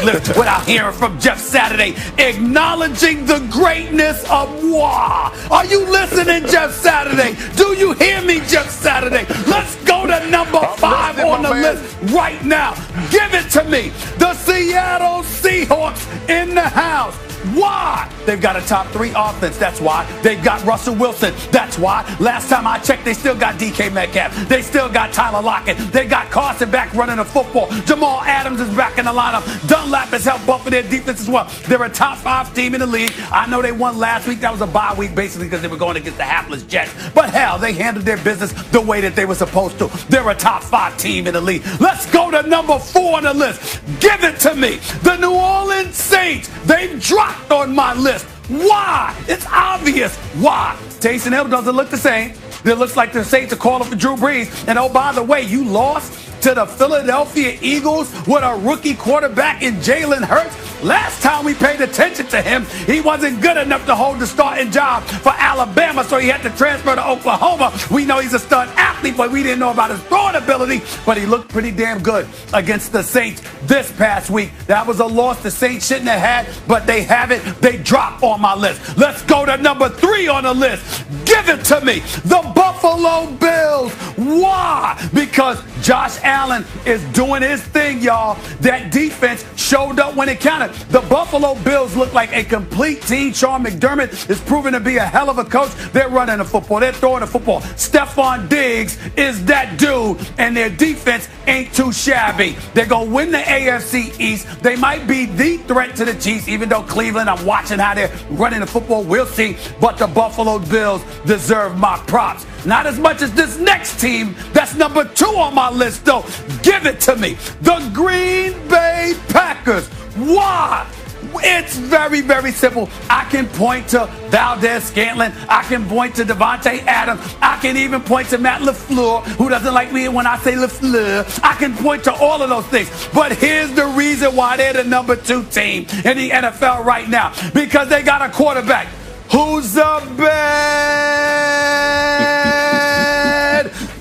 list without hearing from Jeff Saturday acknowledging the greatness of moi. Are you listening, Jeff Saturday? Do you hear me, Jeff Saturday? Let's go to number 5 on the list right now. Give it to me. The Seattle Seahawks in the house. Why? They've got a top 3 offense. That's why. They've got Russell Wilson. That's why. Last time I checked, they still got DK Metcalf. They still got Tyler Lockett. They got Carson back running the football. Jamal Adams is back in the lineup. Dunlap has helped buffer their defense as well. They're a top 5 team in the league. I know they won last week. That was a bye week basically because they were going against the hapless Jets. But hell, they handled their business the way that they were supposed to. They're a top 5 team in the league. Let's go to number 4 on the list. Give it to me. The New Orleans Saints. They've dropped on my list. Why? It's obvious. Why? Taysom Hill doesn't look the same. It looks like the Saints are calling for Drew Brees. And oh, by the way, you lost to the Philadelphia Eagles with a rookie quarterback in Jalen Hurts. Last time we paid attention to him, he wasn't good enough to hold the starting job for Alabama, so he had to transfer to Oklahoma. We know he's a stud athlete, but we didn't know about his throwing ability. But he looked pretty damn good against the Saints this past week. That was a loss the Saints shouldn't have had, but they have it. They drop on my list. Let's go to number 3 on the list. Give it to me. The Buffalo Bills. Why? Because Josh Allen is doing his thing, y'all. That defense showed up when it counted. The Buffalo Bills look like a complete team. Sean McDermott is proven to be a hell of a coach. They're running the football. They're throwing the football. Stephon Diggs is that dude, and their defense ain't too shabby. They're going to win the AFC East. They might be the threat to the Chiefs, even though Cleveland, I'm watching how they're running the football. We'll see. But the Buffalo Bills deserve my props. Not as much as this next team. That's number 2 on my list, though. Give it to me. The Green Bay Packers. Why? It's very, very simple. I can point to Valdez-Scantling. I can point to Devontae Adams. I can even point to Matt LaFleur, who doesn't like me when I say LaFleur. I can point to all of those things. But here's the reason why they're the number 2 team in the NFL right now. Because they got a quarterback who's a bad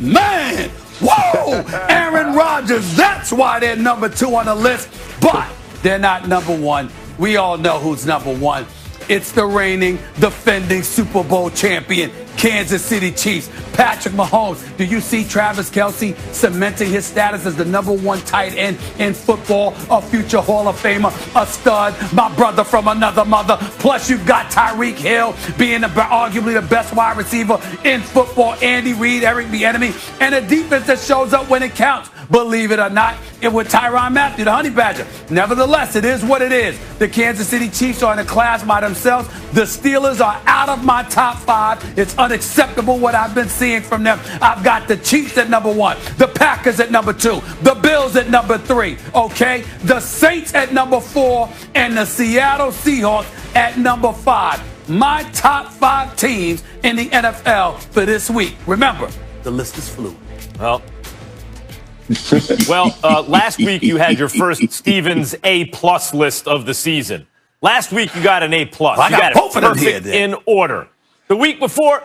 man. Whoa! Aaron Rodgers. That's why they're number 2 on the list. But they're not number 1. We all know who's number 1. It's the reigning, defending Super Bowl champion, Kansas City Chiefs, Patrick Mahomes. Do you see Travis Kelce cementing his status as the number 1 tight end in football, a future Hall of Famer, a stud, my brother from another mother? Plus, you've got Tyreek Hill being arguably the best wide receiver in football, Andy Reid, Eric Bieniemy, and a defense that shows up when it counts. Believe it or not, it with Tyrann Mathieu, the Honey Badger. Nevertheless, it is what it is. The Kansas City Chiefs are in a class by themselves. The Steelers are out of my top 5. It's unacceptable what I've been seeing from them. I've got the Chiefs at number 1, the Packers at number 2, the Bills at number 3, okay? The Saints at number 4, and the Seattle Seahawks at number 5. My top 5 teams in the NFL for this week. Remember, the list is fluid. Last week you had your first Stevens A+ list of the season. Last week you got an A+. Well, I got both of them here, in order. The week before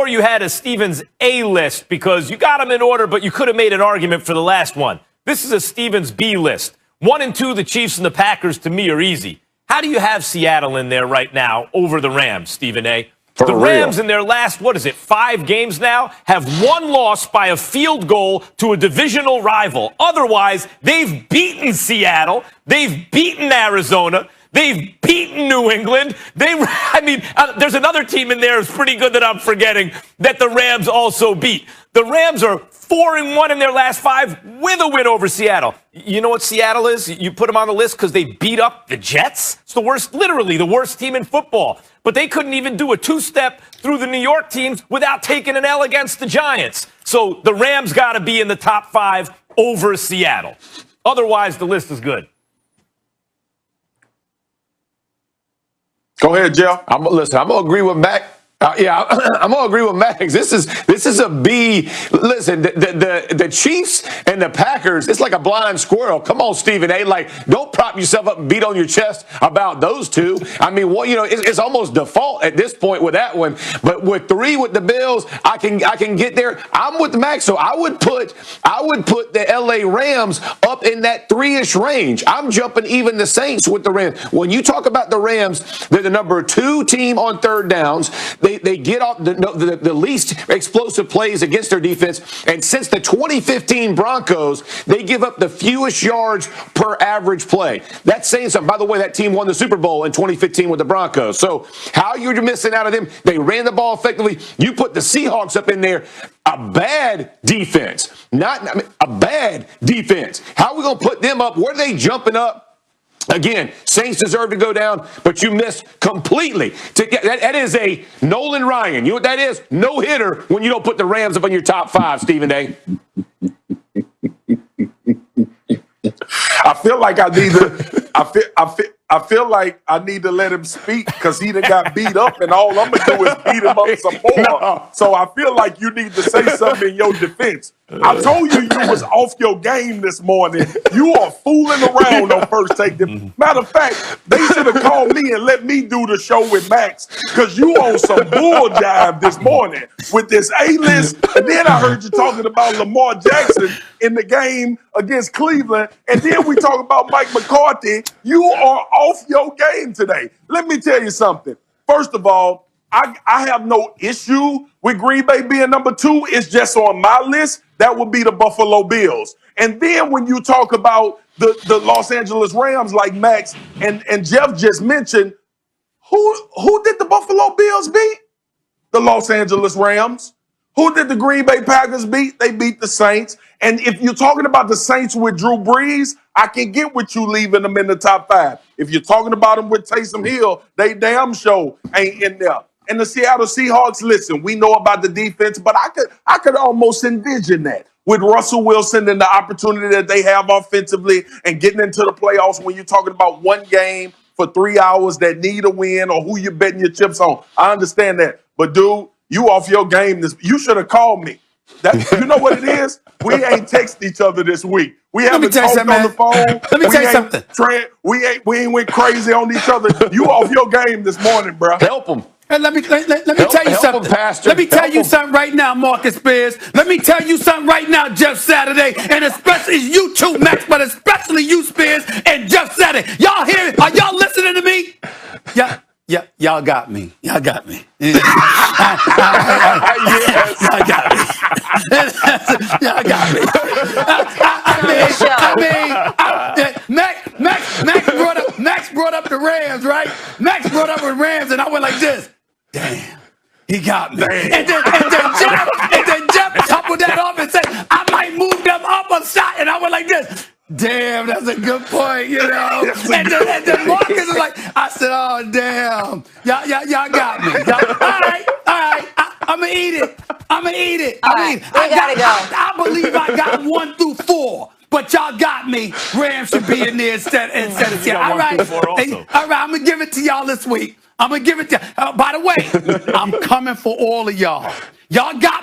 you had a Stevens A list because you got them in order, but you could have made an argument for the last one. This is a Stevens B list. 1 and 2, the Chiefs and the Packers, to me, are easy. How do you have Seattle in there right now over the Rams, Stephen A? The Rams in their last, 5 games now, have 1 loss by a field goal to a divisional rival. Otherwise, they've beaten Seattle. They've beaten Arizona. They've beaten New England. There's another team in there that's pretty good that I'm forgetting that the Rams also beat. The Rams are 4-1 in their last 5 with a win over Seattle. You know what Seattle is? You put them on the list because they beat up the Jets. It's the worst, literally the worst team in football. But they couldn't even do a 2-step through the New York teams without taking an L against the Giants. So the Rams got to be in the top 5 over Seattle. Otherwise, the list is good. Go ahead, Jeff. I'm going to agree with Mac. Yeah, I'm gonna agree with Max. This is a B. Listen, the Chiefs and the Packers, it's like a blind squirrel. Come on, Stephen A. Like, don't prop yourself up and beat on your chest about those two. I mean, well, it's almost default at this point with that one. But with 3 with the Bills, I can get there. I'm with Max, so I would put the LA Rams up in that 3-ish range. I'm jumping even the Saints with the Rams. When you talk about the Rams, they're the number 2 team on third downs. They get off the least explosive plays against their defense. And since the 2015 Broncos, they give up the fewest yards per average play. That's saying something. By the way, that team won the Super Bowl in 2015 with the Broncos. So how you're missing out of them? They ran the ball effectively. You put the Seahawks up in there. A bad defense. Not a bad defense. How are we going to put them up? Where are they jumping up? Again, Saints deserve to go down, but you missed completely. That is a Nolan Ryan. You know what that is? No hitter when you don't put the Rams up on your top 5, Stephen A. I feel like I need to. I feel like I need to let him speak because he done got beat up, and all I'm gonna do is beat him up some more. No. So I feel like you need to say something in your defense. I told you was off your game this morning. You are fooling around on First Take. Matter of fact, they should have called me and let me do the show with Max because you on some bull jive this morning with this A-list. And then I heard you talking about Lamar Jackson in the game against Cleveland. And then we talk about Mike McCarthy. You are off your game today. Let me tell you something. First of all, I have no issue with Green Bay being number 2. It's just on my list. That would be the Buffalo Bills. And then when you talk about the Los Angeles Rams, like Max and Jeff just mentioned, who did the Buffalo Bills beat? The Los Angeles Rams. Who did the Green Bay Packers beat? They beat the Saints. And if you're talking about the Saints with Drew Brees, I can get with you leaving them in the top 5. If you're talking about them with Taysom Hill, they damn sure ain't in there. And the Seattle Seahawks, listen, we know about the defense, but I could almost envision that with Russell Wilson and the opportunity that they have offensively and getting into the playoffs when you're talking about one game for 3 hours that need a win or who you're betting your chips on. I understand that. But, dude, you off your game. You should have called me. You know what it is? We ain't text each other this week. We haven't talked on the phone. Let me tell you something. We ain't went crazy on each other. You off your game this morning, bro. Help them. And let me tell you something. Let me tell you something right now, Marcus Spears. Let me tell you something right now, Jeff Saturday, and especially you too, Max, but especially you, Spears, and Jeff Saturday. Y'all hear it? Are y'all listening to me? Yeah, y'all got me. Y'all got me. Y'all got me. Y'all got me. Max brought up the Rams, right? Max brought up the Rams, and I went like this. Damn, he got me. And then Jeff coupled that off and said, I might move them up a shot, and I went like this. Damn, that's a good point, you know. And then Marcus is like, I said, oh damn, y'all got me. All right, I'm gonna eat it. I believe I got 1 through 4. But y'all got me. Rams should be in there instead of Seattle. All right, I'm gonna give it to y'all this week. I'm gonna give it to. By the way, I'm coming for all of y'all. Y'all got me.